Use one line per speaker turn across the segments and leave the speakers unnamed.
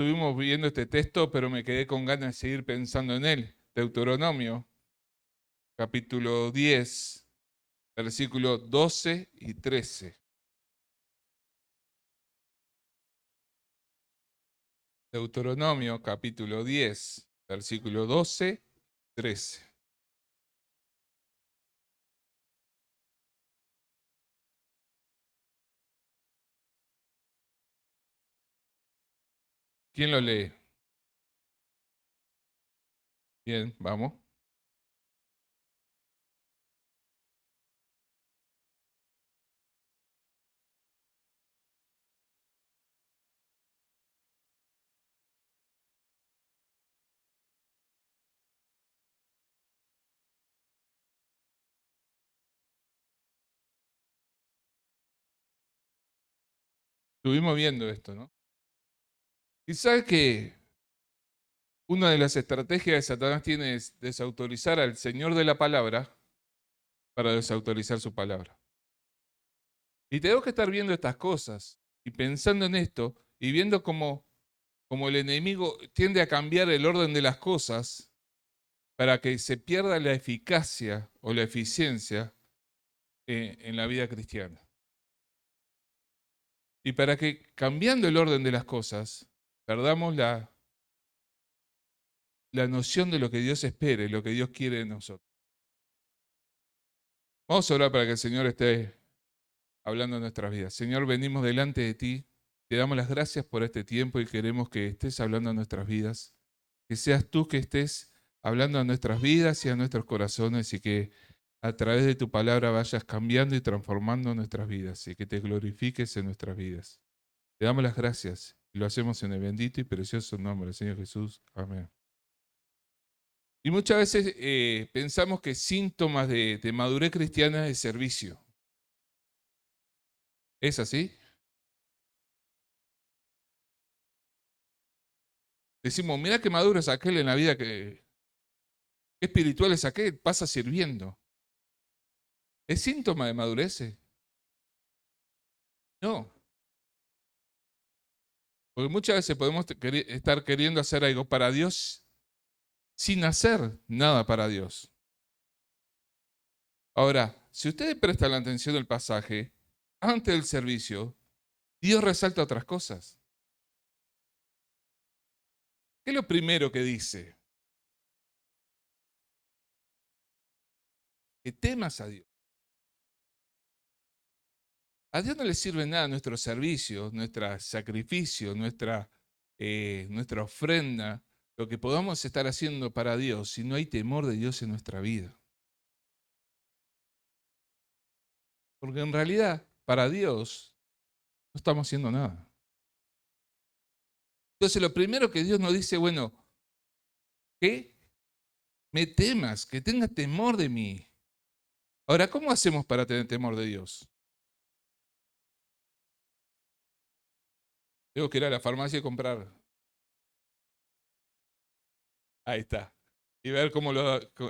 Estuvimos viendo este texto, pero me quedé con ganas de seguir pensando en él. Deuteronomio, capítulo 10, versículos 12 y 13. Deuteronomio, capítulo 10, versículo 12 y 13. ¿Quién lo lee? Bien, vamos. Estuvimos viendo esto, ¿no? Y sabes que una de las estrategias que Satanás tiene es desautorizar al Señor de la palabra para desautorizar su palabra. Y tengo que estar viendo estas cosas y pensando en esto y viendo cómo el enemigo tiende a cambiar el orden de las cosas para que se pierda la eficacia o la eficiencia en la vida cristiana. Y para que cambiando el orden de las cosas, perdamos la noción de lo que Dios espera y lo que Dios quiere de nosotros. Vamos a orar para que el Señor esté hablando en nuestras vidas. Señor, venimos delante de ti, te damos las gracias por este tiempo y queremos que estés hablando en nuestras vidas, que seas tú que estés hablando a nuestras vidas y a nuestros corazones y que a través de tu palabra vayas cambiando y transformando nuestras vidas y que te glorifiques en nuestras vidas. Te damos las gracias y lo hacemos en el bendito y precioso nombre del Señor Jesús. Amén. Y muchas veces pensamos que síntomas de madurez cristiana es servicio. ¿Es así? Decimos, mira qué maduro es aquel en la vida, qué espiritual es aquel, pasa sirviendo. ¿Es síntoma de madurez? No, porque muchas veces podemos estar queriendo hacer algo para Dios sin hacer nada para Dios. Ahora, si ustedes prestan la atención al pasaje, antes del servicio, Dios resalta otras cosas. ¿Qué es lo primero que dice? Que temas a Dios. A Dios no le sirve nada nuestro servicio, nuestro sacrificio, nuestra ofrenda, lo que podamos estar haciendo para Dios si no hay temor de Dios en nuestra vida. Porque en realidad, para Dios, no estamos haciendo nada. Entonces, lo primero que Dios nos dice, bueno, que me temas, que tengas temor de mí. Ahora, ¿cómo hacemos para tener temor de Dios? Tengo que ir a la farmacia y comprar. Ahí está. Y ver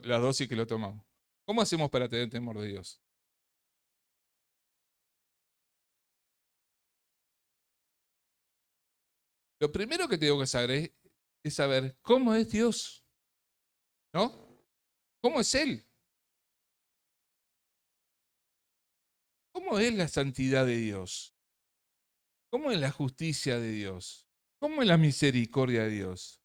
la dosis que lo tomamos. ¿Cómo hacemos para tener temor de Dios? Lo primero que tengo que saber es saber cómo es Dios, ¿no? ¿Cómo es Él? ¿Cómo es la santidad de Dios? ¿Cómo es la justicia de Dios? ¿Cómo es la misericordia de Dios?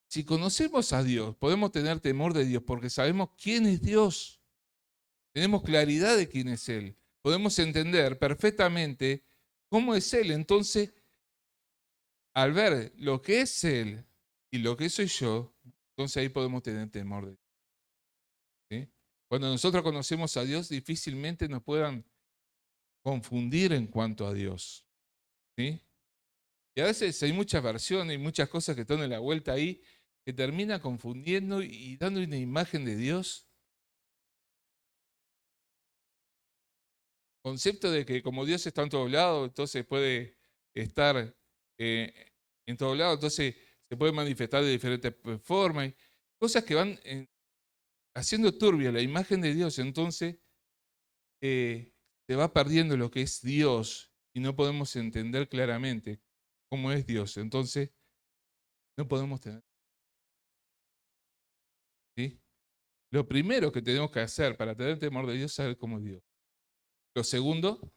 Si conocemos a Dios, podemos tener temor de Dios porque sabemos quién es Dios. Tenemos claridad de quién es Él. Podemos entender perfectamente cómo es Él. Entonces, al ver lo que es Él y lo que soy yo, entonces ahí podemos tener temor de Dios. ¿Sí? Cuando nosotros conocemos a Dios, difícilmente nos puedan confundir en cuanto a Dios. ¿Sí? Y a veces hay muchas versiones y muchas cosas que están en la vuelta ahí que termina confundiendo y dando una imagen de Dios. Concepto de que como Dios está en todos lados, entonces puede estar en todos lados, entonces se puede manifestar de diferentes formas. Cosas que van haciendo turbia la imagen de Dios, entonces se va perdiendo lo que es Dios y no podemos entender claramente cómo es Dios, entonces no podemos tener. ¿Sí? Lo primero que tenemos que hacer para tener temor de Dios es saber cómo es Dios. Lo segundo,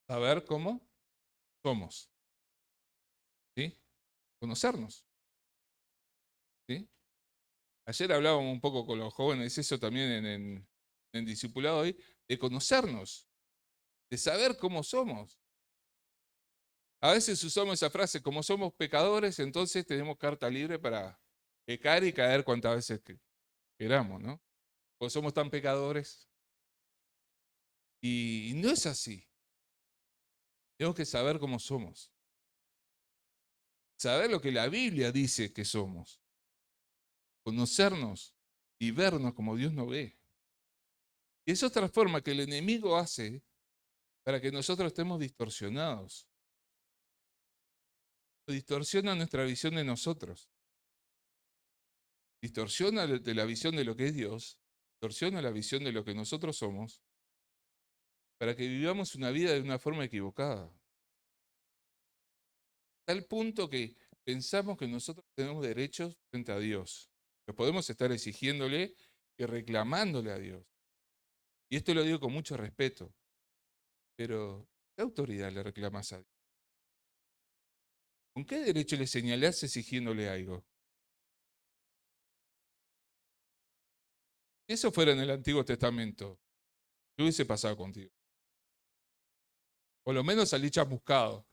saber cómo somos. ¿Sí? Conocernos. ¿Sí? Ayer hablábamos un poco con los jóvenes, eso también en discipulado hoy, de conocernos, de saber cómo somos. A veces usamos esa frase, como somos pecadores, entonces tenemos carta libre para pecar y caer cuantas veces queramos, ¿no? O somos tan pecadores. Y no es así. Tenemos que saber cómo somos. Saber lo que la Biblia dice que somos. Conocernos y vernos como Dios nos ve. Y es otra forma que el enemigo hace para que nosotros estemos distorsionados. Distorsiona nuestra visión de nosotros. Distorsiona de la visión de lo que es Dios. Distorsiona la visión de lo que nosotros somos para que vivamos una vida de una forma equivocada. Tal punto que pensamos que nosotros tenemos derechos frente a Dios. Los podemos estar exigiéndole y reclamándole a Dios. Y esto lo digo con mucho respeto. Pero, ¿qué autoridad le reclamas a Dios? ¿Con qué derecho le señalás exigiéndole algo? Si eso fuera en el Antiguo Testamento, ¿qué hubiese pasado contigo? Por lo menos salís chamuscado.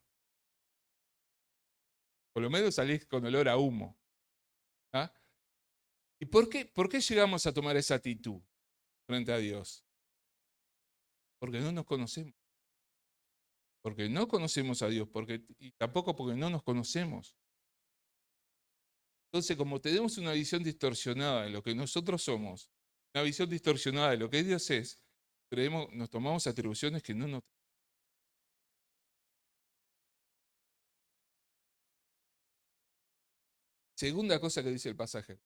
Por lo menos salís con olor a humo. ¿Ah? ¿Y por qué llegamos a tomar esa actitud frente a Dios? Porque no nos conocemos. Porque no conocemos a Dios. Y tampoco porque no nos conocemos. Entonces, como tenemos una visión distorsionada de lo que nosotros somos, una visión distorsionada de lo que Dios es, nos tomamos atribuciones que no nos. Segunda cosa que dice el pasaje.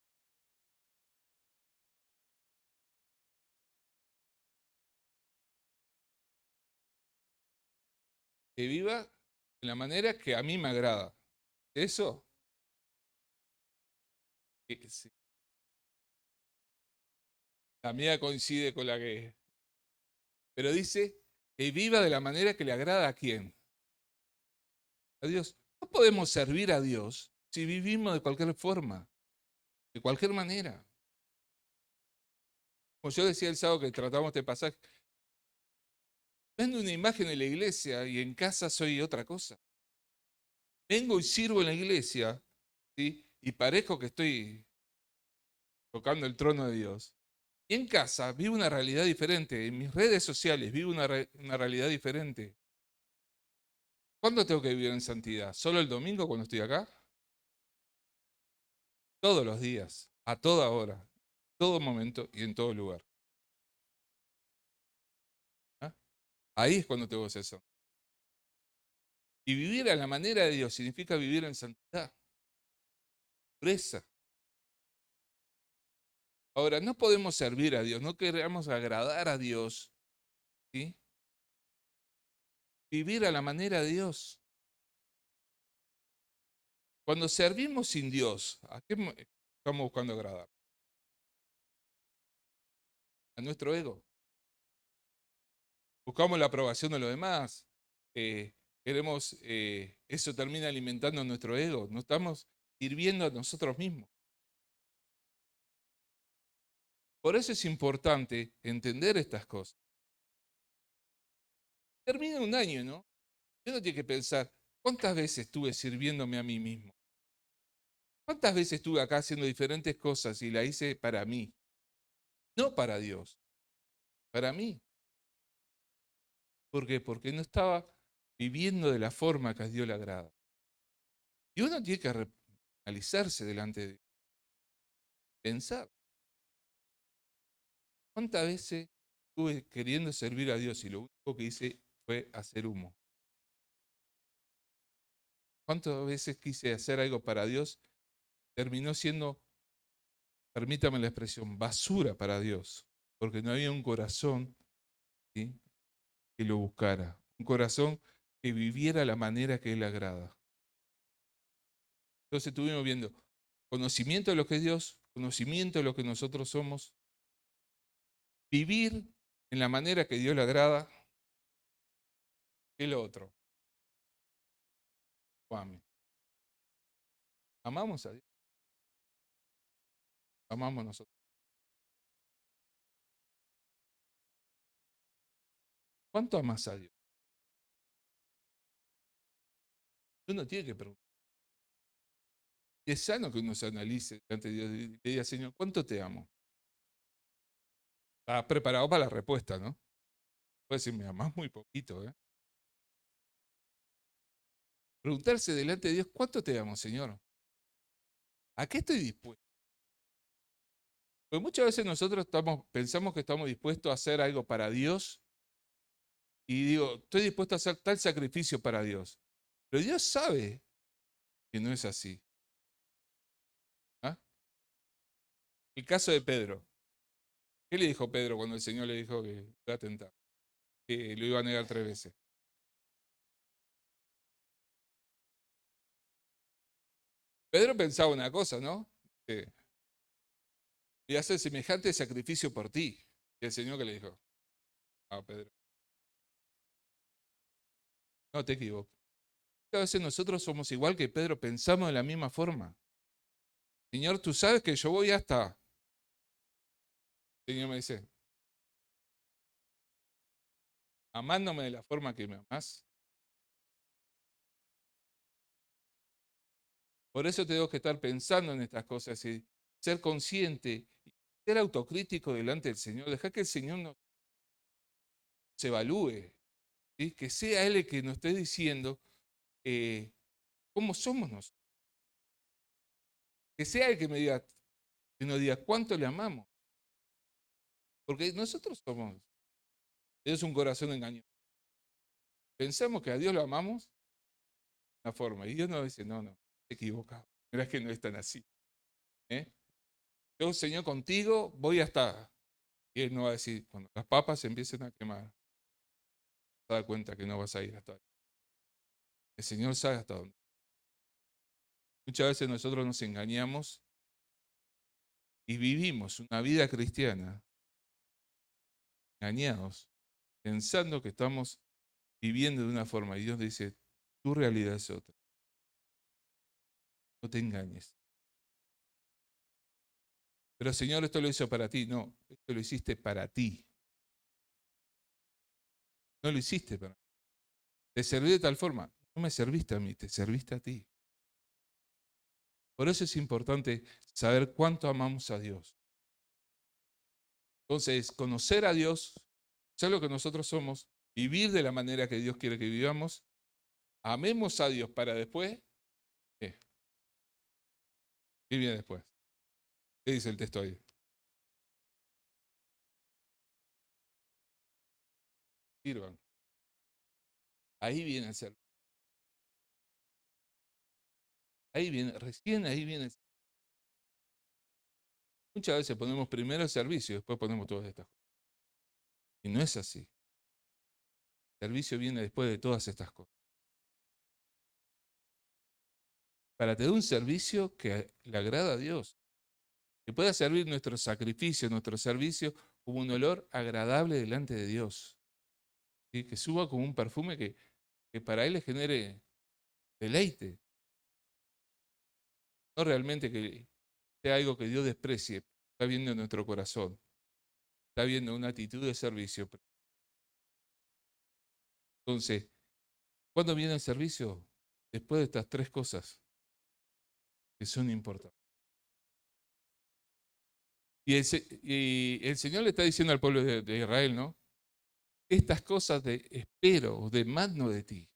Que viva de la manera que a mí me agrada. Eso, sí, la mía coincide con la que. Pero dice que viva de la manera que le agrada a quién. A Dios. No podemos servir a Dios si vivimos de cualquier forma, de cualquier manera. Como yo decía el sábado que tratamos este pasaje, vendo una imagen en la iglesia y en casa soy otra cosa. Vengo y sirvo en la iglesia, ¿sí? Y parezco que estoy tocando el trono de Dios. Y en casa vivo una realidad diferente. En mis redes sociales vivo una realidad diferente. ¿Cuándo tengo que vivir en santidad? ¿Solo el domingo cuando estoy acá? Todos los días, a toda hora, todo momento y en todo lugar. ¿Ah? Ahí es cuando tengo que ser santo. Y vivir a la manera de Dios significa vivir en santidad, pureza. Ahora, no podemos servir a Dios, no queremos agradar a Dios, ¿sí? Vivir a la manera de Dios. Cuando servimos sin Dios, ¿a qué estamos buscando agradar? A nuestro ego. Buscamos la aprobación de los demás. Queremos, eso termina alimentando nuestro ego. No estamos sirviendo a nosotros mismos. Por eso es importante entender estas cosas. Termina un año, ¿no? Uno tiene que pensar, ¿cuántas veces estuve sirviéndome a mí mismo? ¿Cuántas veces estuve acá haciendo diferentes cosas y la hice para mí? No para Dios, para mí. ¿Por qué? Porque no estaba viviendo de la forma que a Dios le agrada. Y uno tiene que analizarse delante de Dios. Pensar, ¿cuántas veces estuve queriendo servir a Dios y lo único que hice fue hacer humo? ¿Cuántas veces quise hacer algo para Dios? Terminó siendo, permítame la expresión, basura para Dios, porque no había un corazón ¿sí? Que lo buscara. Un corazón que viviera la manera que Él agrada. Entonces estuvimos viendo conocimiento de lo que es Dios, conocimiento de lo que nosotros somos, vivir en la manera que Dios le agrada. ¿Qué es lo otro? Amén. Amamos a Dios. Amamos a nosotros. ¿Cuánto amas a Dios? Uno tiene que preguntar. Y es sano que uno se analice ante Dios y le diga, Señor, ¿cuánto te amo? Estás preparado para la respuesta, ¿no? Puede decir, me amás muy poquito, ¿eh? Preguntarse delante de Dios, ¿cuánto te amo, Señor? ¿A qué estoy dispuesto? Porque muchas veces nosotros pensamos que estamos dispuestos a hacer algo para Dios y digo, estoy dispuesto a hacer tal sacrificio para Dios. Pero Dios sabe que no es así. ¿Ah? El caso de Pedro. ¿Qué le dijo Pedro cuando el Señor le dijo que lo iba a tentar? Que lo iba a negar 3 veces. Pedro pensaba una cosa, ¿no? Que voy a hacer semejante sacrificio por ti. Y el Señor que le dijo, ah, Pedro, no te equivoques. A veces nosotros somos igual que Pedro, pensamos de la misma forma. Señor, tú sabes que yo voy hasta. El Señor me dice, amándome de la forma que me amás. Por eso tengo que estar pensando en estas cosas y ser consciente, ser autocrítico delante del Señor, dejar que el Señor nos evalúe, ¿sí? Que sea Él el que nos esté diciendo cómo somos nosotros. Que sea el que que nos diga cuánto le amamos. Porque nosotros somos, Dios es un corazón engañoso. Pensamos que a Dios lo amamos de una forma. Y Dios nos dice, no, no, te equivocado. Verás que no es tan así. ¿Eh? Yo, Señor, contigo voy hasta. Y Él no va a decir, cuando las papas se empiecen a quemar, te das cuenta que no vas a ir hasta ahí. El Señor sabe hasta dónde. Muchas veces nosotros nos engañamos y vivimos una vida cristiana engañados, pensando que estamos viviendo de una forma. Y Dios dice, tu realidad es otra. No te engañes. Pero Señor, esto lo hizo para ti. No, esto lo hiciste para ti. No lo hiciste para mí. Te serví de tal forma. No me serviste a mí, te serviste a ti. Por eso es importante saber cuánto amamos a Dios. Entonces, conocer a Dios, ser lo que nosotros somos, vivir de la manera que Dios quiere que vivamos, amemos a Dios para después. ¿Qué? ¿Qué viene después? ¿Qué dice el texto ahí? Sirvan. Ahí viene el ser. Ahí viene, recién ahí viene. Muchas veces ponemos primero el servicio, después ponemos todas estas cosas. Y no es así. El servicio viene después de todas estas cosas. Para tener un servicio que le agrada a Dios, que pueda servir nuestro sacrificio, nuestro servicio como un olor agradable delante de Dios. ¿Sí? Que suba como un perfume que para Él le genere deleite. No realmente que sea algo que Dios desprecie. Está viendo en nuestro corazón. Está viendo una actitud de servicio. Entonces, ¿cuándo viene el servicio? Después de estas 3 cosas que son importantes. Y el Señor le está diciendo al pueblo de Israel, ¿no? Estas cosas espero o demando de ti.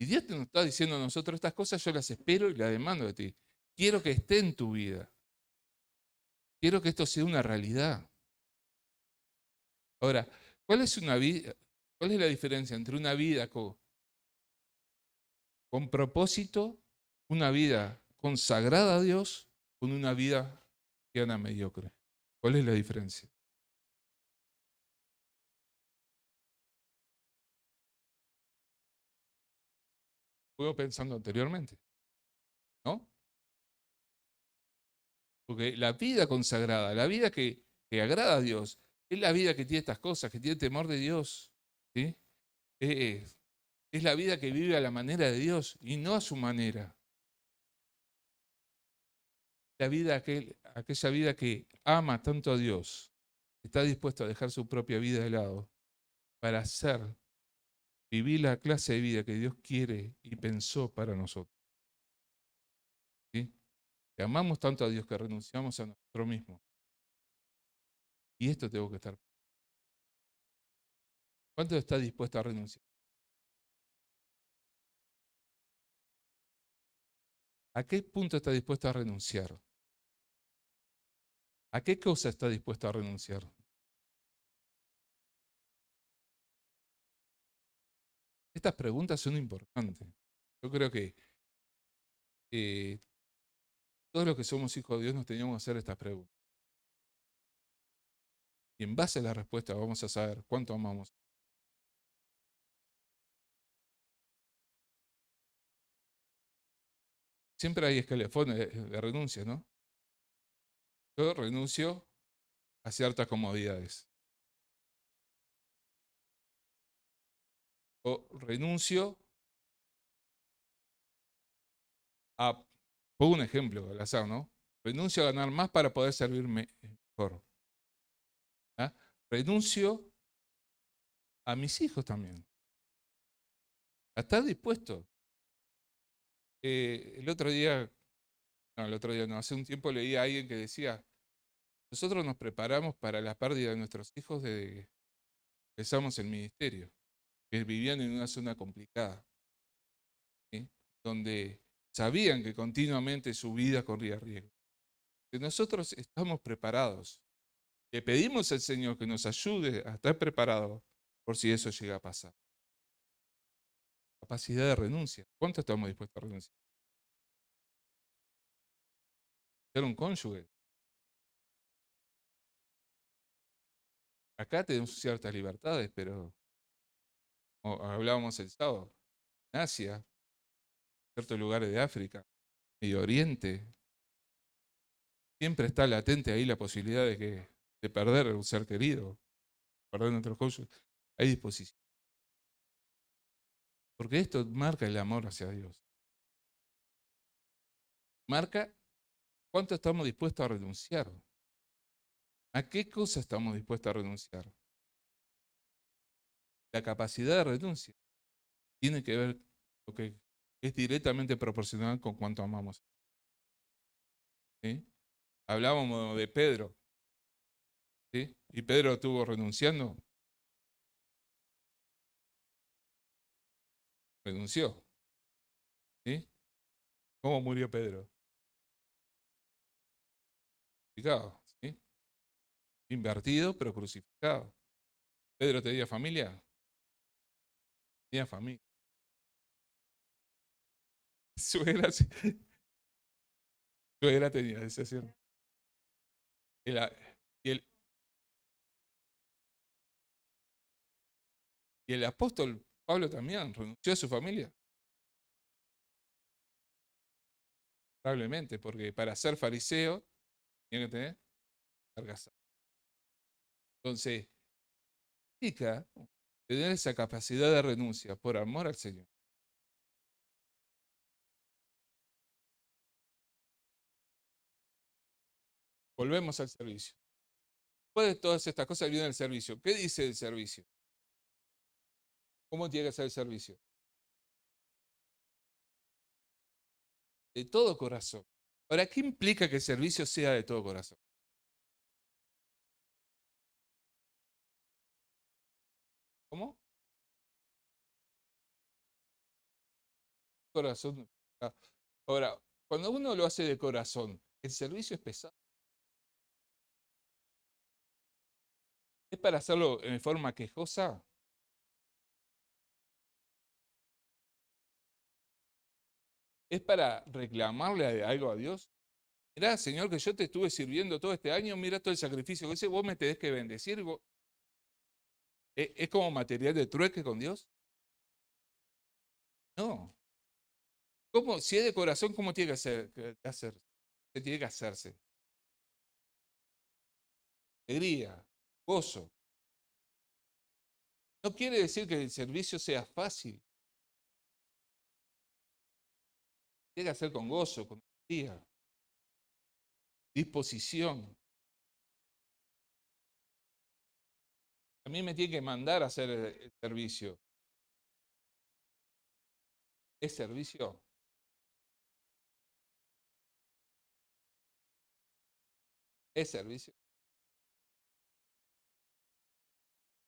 Y Dios nos está diciendo a nosotros, estas cosas yo las espero y las demando de ti. Quiero que esté en tu vida. Quiero que esto sea una realidad. Ahora, ¿cuál es una vida? ¿Cuál es la diferencia entre una vida con propósito, una vida consagrada a Dios, con una vida cristiana mediocre? ¿Cuál es la diferencia? Fuimos pensando anteriormente, ¿no? Porque la vida consagrada, la vida que agrada a Dios, es la vida que tiene estas cosas, que tiene temor de Dios, ¿sí? Es, es la vida que vive a la manera de Dios y no a su manera. La vida, aquella vida que ama tanto a Dios, está dispuesto a dejar su propia vida de lado para vivir la clase de vida que Dios quiere y pensó para nosotros. ¿Sí? Que amamos tanto a Dios que renunciamos a nosotros mismos. Y esto tengo que estar. ¿Cuánto está dispuesto a renunciar? ¿A qué punto está dispuesto a renunciar? ¿A qué cosa está dispuesto a renunciar? Estas preguntas son importantes. Yo creo que eh, todos los que somos hijos de Dios nos teníamos que hacer estas preguntas. Y en base a la respuesta vamos a saber cuánto amamos. Siempre hay escalafones de renuncia, ¿no? Yo renuncio a ciertas comodidades. O renuncio a, pongo un ejemplo al azar, ¿no? Renuncio a ganar más para poder servirme mejor. ¿Ah? Renuncio a mis hijos también. A estar dispuesto. El otro día, no, el otro día no, hace un tiempo leí a alguien que decía, nosotros nos preparamos para la pérdida de nuestros hijos desde que empezamos el ministerio, que vivían en una zona complicada, ¿sí? Donde sabían que continuamente su vida corría riesgo. Que nosotros estamos preparados, le pedimos al Señor que nos ayude a estar preparados por si eso llega a pasar. Capacidad de renuncia. ¿Cuánto estamos dispuestos a renunciar? Ser un cónyuge. Acá tenemos ciertas libertades, pero como hablábamos el sábado, en Asia, ciertos lugares de África, Medio Oriente, siempre está latente ahí la posibilidad de perder un ser querido, perder nuestro cónyuge. Hay disposición. Porque esto marca el amor hacia Dios. Marca cuánto estamos dispuestos a renunciar. ¿A qué cosa estamos dispuestos a renunciar? La capacidad de renuncia tiene que ver lo que es directamente proporcional con cuánto amamos. ¿Sí? Hablábamos de Pedro, ¿sí? Y Pedro estuvo renunciando, renunció. ¿Sí? ¿Cómo murió Pedro? Crucificado, ¿sí? Invertido, pero crucificado. ¿Pedro tenía familia? Tenía familia. Suegra, sí. Suegra tenía, decía cierto. Y, y el, y el apóstol Pablo también renunció a su familia. Probablemente, porque para ser fariseo tiene que tener cargas. Entonces, significa tener esa capacidad de renuncia por amor al Señor. Volvemos al servicio. Después de todas estas cosas viene el servicio. ¿Qué dice el servicio? ¿Cómo tiene que ser el servicio? De todo corazón. Ahora, ¿qué implica que el servicio sea de todo corazón? ¿Cómo? Corazón. Ahora, cuando uno lo hace de corazón, el servicio es pesado. ¿Es para hacerlo en forma quejosa? ¿Es para reclamarle algo a Dios? Mirá, Señor, que yo te estuve sirviendo todo este año, mira todo el sacrificio que hice, vos me tenés que bendecir. ¿Es como material de trueque con Dios? No. ¿Cómo, si es de corazón, cómo tiene que hacer? Se tiene que hacerse. Alegría, gozo. No quiere decir que el servicio sea fácil. Tiene que hacer con gozo, con alegría, disposición. A mí me tiene que mandar a hacer el servicio. ¿Es servicio? ¿Es servicio?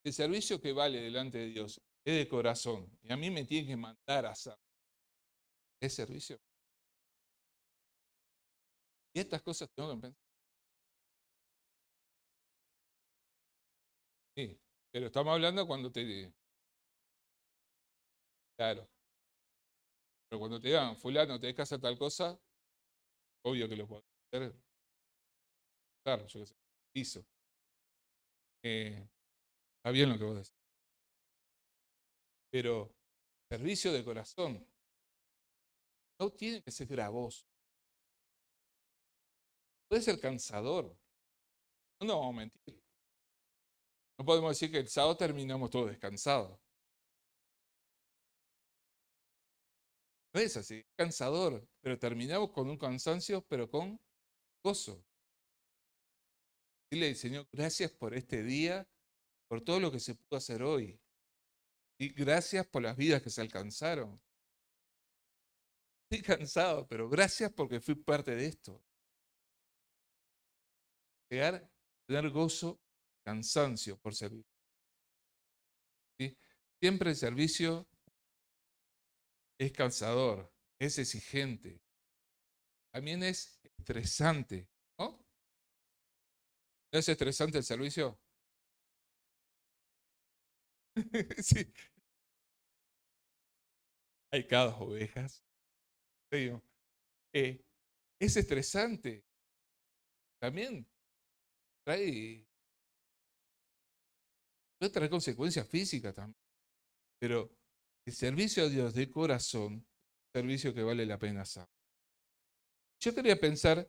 El servicio que vale delante de Dios es de corazón. Y a mí me tiene que mandar a hacer. ¿Es servicio? Y estas cosas tengo que pensar. Sí, pero estamos hablando cuando te... Claro, pero cuando te digan, fulano, tenés que hacer tal cosa, obvio que lo puedo hacer. Claro, yo qué sé, hizo. Está bien lo que vos decís. Pero servicio de corazón no tiene que ser gravoso. Puede ser cansador. No vamos a mentir. No podemos decir que el sábado terminamos todos descansados. No es así, es cansador, pero terminamos con un cansancio, pero con gozo. Dile, Señor, gracias por este día, por todo lo que se pudo hacer hoy. Y gracias por las vidas que se alcanzaron. Estoy cansado, pero gracias porque fui parte de esto. Llegar, tener gozo, cansancio por servir. ¿Sí? Siempre el servicio es cansador, es exigente, también es estresante, ¿no? ¿No es estresante el servicio? Sí, hay cada ovejas. Digo, es estresante, también trae, puede traer consecuencias físicas también, pero el servicio a Dios de corazón es un servicio que vale la pena hacer. Yo quería pensar